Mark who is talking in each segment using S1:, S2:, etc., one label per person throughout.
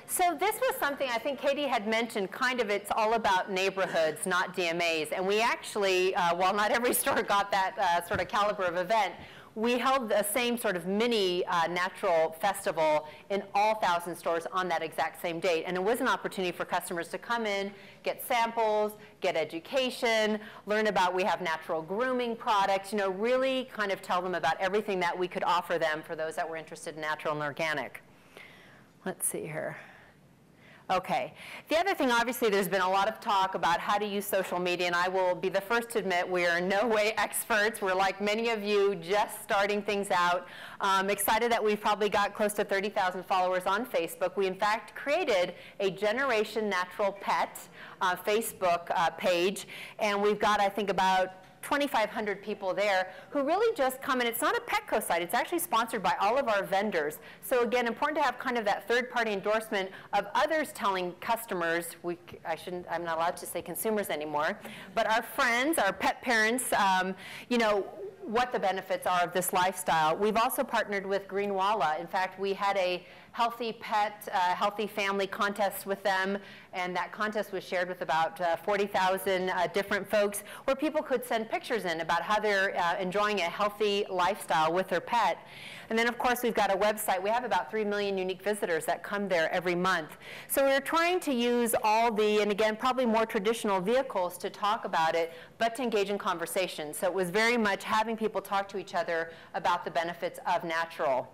S1: So this was something I think Katy had mentioned, kind of it's all about neighborhoods, not DMAs. And we actually, while not every store got that sort of caliber of event, we held the same sort of mini natural festival in all 1,000 stores on that exact same date. And it was an opportunity for customers to come in, get samples, get education, learn about we have natural grooming products, you know, really kind of tell them about everything that we could offer them for those that were interested in natural and organic. Let's see here. Okay. The other thing, obviously, there's been a lot of talk about how to use social media, and I will be the first to admit we are in no way experts. We're like many of you, just starting things out. Excited that we've probably got close to 30,000 followers on Facebook. We, in fact, created a Generation Natural Pet Facebook page, and we've got, I think, about 2,500 people there who really just come, and it's not a Petco site, it's actually sponsored by all of our vendors. So again, important to have kind of that third-party endorsement of others telling customers, I'm not allowed to say consumers anymore, but our friends, our pet parents, you know, what the benefits are of this lifestyle. We've also partnered with Greenwala. In fact, we had a healthy pet, healthy family contest with them, and that contest was shared with about 40,000 different folks, where people could send pictures in about how they're enjoying a healthy lifestyle with their pet. And then, of course, we've got a website. We have about 3 million unique visitors that come there every month. So we're trying to use all the, and again, probably more traditional vehicles to talk about it, but to engage in conversation. So it was very much having people talk to each other about the benefits of natural.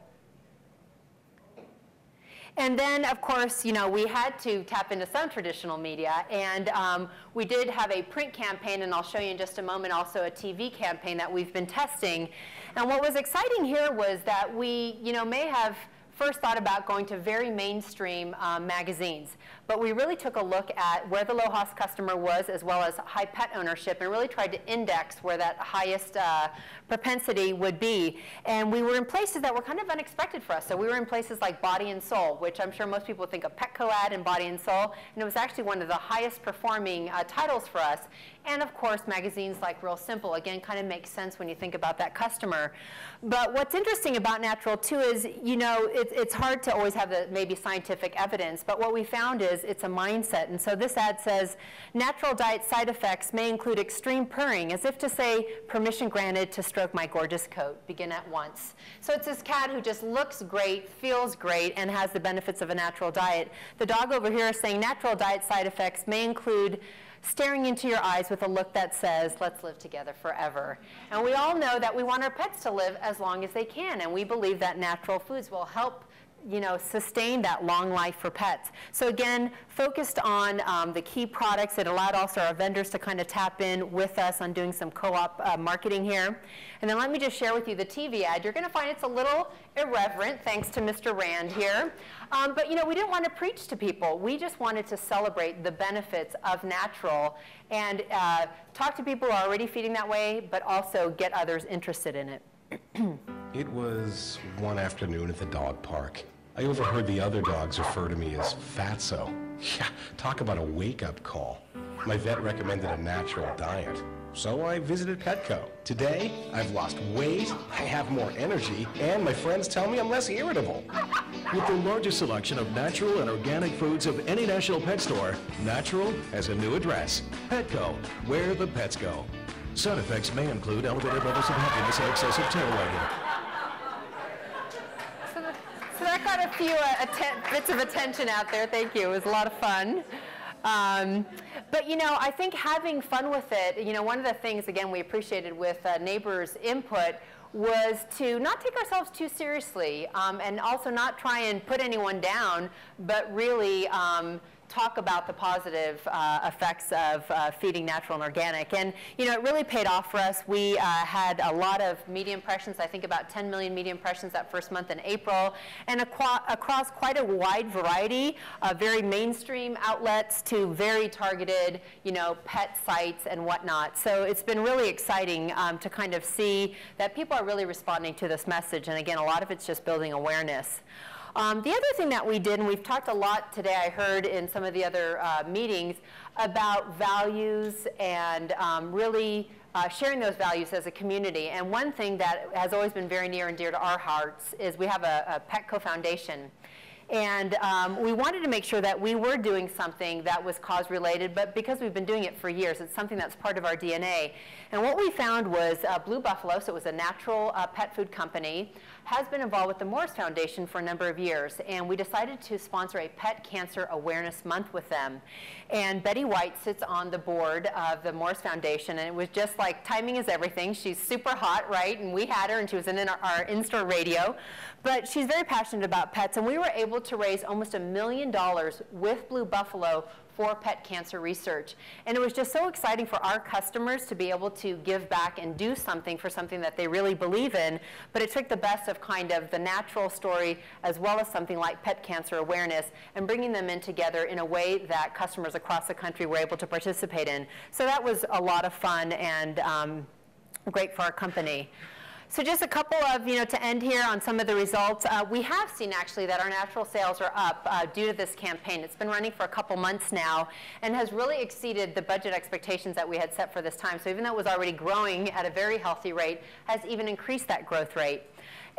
S1: And then, of course, you know, we had to tap into some traditional media, and we did have a print campaign, and I'll show you in just a moment, also a TV campaign that we've been testing. And what was exciting here was that we, you know, may have first thought about going to very mainstream magazines. But we really took a look at where the low-cost customer was, as well as high pet ownership, and really tried to index where that highest propensity would be. And we were in places that were kind of unexpected for us. So we were in places like Body and Soul, which I'm sure most people think of Petco ad and Body and Soul. And it was actually one of the highest performing titles for us. And of course, magazines like Real Simple, again, kind of makes sense when you think about that customer. But what's interesting about natural, too, is, you know, it's hard to always have the maybe scientific evidence. But what we found is it's a mindset. And so this ad says, natural diet side effects may include extreme purring, as if to say, permission granted to stroke my gorgeous coat. Begin at once. So it's this cat who just looks great, feels great, and has the benefits of a natural diet. The dog over here is saying natural diet side effects may include staring into your eyes with a look that says, let's live together forever. And we all know that we want our pets to live as long as they can, and we believe that natural foods will help, you know, sustain that long life for pets. So again, focused on the key products. It allowed also our vendors to kind of tap in with us on doing some co-op marketing here. And then let me just share with you the TV ad. You're going to find it's a little irreverent, thanks to Mr. Rand here. But you know, we didn't want to preach to people. We just wanted to celebrate the benefits of natural and talk to people who are already feeding that way, but also get others interested in it.
S2: It was one afternoon at the dog park. I overheard the other dogs refer to me as Fatso. Yeah, talk about a wake-up call. My vet recommended a natural diet, so I visited Petco. Today, I've lost weight, I have more energy, and my friends tell me I'm less irritable.
S3: With the largest selection of natural and organic foods of any national pet store, Natural has a new address. Petco, where the pets go. Side effects may include elevated levels of happiness and excessive tail wagging.
S1: So that got a few bits of attention out there. Thank you. It was a lot of fun. But you know, I think having fun with it, you know, one of the things, again, we appreciated with neighbors' input was to not take ourselves too seriously, and also not try and put anyone down, but really talk about the positive effects of feeding natural and organic. And you know, it really paid off for us. We had a lot of media impressions, I think about 10 million media impressions that first month in April, and across quite a wide variety of very mainstream outlets to very targeted, you know, pet sites and whatnot. So it's been really exciting to kind of see that people are really responding to this message. And again, a lot of it's just building awareness. The other thing that we did, and we've talked a lot today, I heard in some of the other meetings, about values and really sharing those values as a community. And one thing that has always been very near and dear to our hearts is we have a Petco Foundation. And we wanted to make sure that we were doing something that was cause-related, but because we've been doing it for years, it's something that's part of our DNA. And what we found was Blue Buffalo, so it was a natural pet food company, has been involved with the Morris Foundation for a number of years. And we decided to sponsor a Pet Cancer Awareness Month with them. And Betty White sits on the board of the Morris Foundation, and it was just like, timing is everything. She's super hot, right? And we had her, and she was in our in-store radio. But she's very passionate about pets, and we were able to raise almost $1 million with Blue Buffalo for pet cancer research. And it was just so exciting for our customers to be able to give back and do something for something that they really believe in. But it took the best of kind of the natural story as well as something like pet cancer awareness and bringing them in together in a way that customers across the country were able to participate in. So that was a lot of fun and great for our company. So just a couple of, to end here on some of the results. We have seen actually that our natural sales are up due to this campaign. It's been running for a couple months now and has really exceeded the budget expectations that we had set for this time. So even though it was already growing at a very healthy rate, has even increased that growth rate.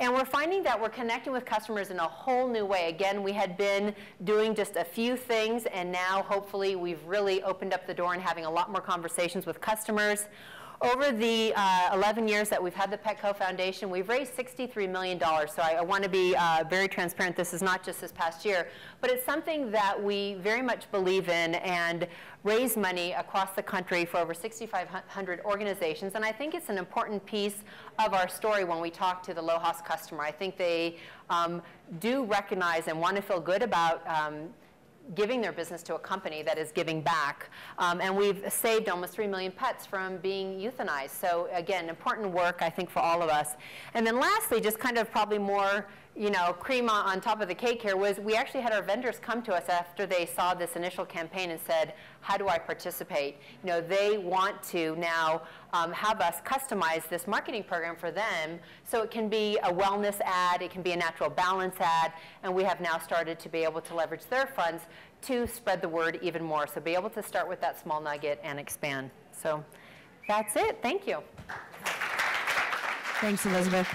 S1: And we're finding that we're connecting with customers in a whole new way. Again, we had been doing just a few things, and now hopefully we've really opened up the door and having a lot more conversations with customers. Over the 11 years that we've had the PETCO Foundation, we've raised $63 million. So I want to be very transparent. This is not just this past year, but it's something that we very much believe in and raise money across the country for over 6,500 organizations. And I think it's an important piece of our story when we talk to the LOHAS customer. I think they do recognize and want to feel good about giving their business to a company that is giving back. And we've saved almost 3 million pets from being euthanized. So again, important work, I think, for all of us. And then lastly, just kind of probably more, cream on top of the cake here, was we actually had our vendors come to us after they saw this initial campaign and said, how do I participate? They want to now have us customize this marketing program for them, so it can be a wellness ad, it can be a natural balance ad, and we have now started to be able to leverage their funds to spread the word even more. So be able to start with that small nugget and expand. So that's it. Thank you.
S4: Thanks, Elizabeth.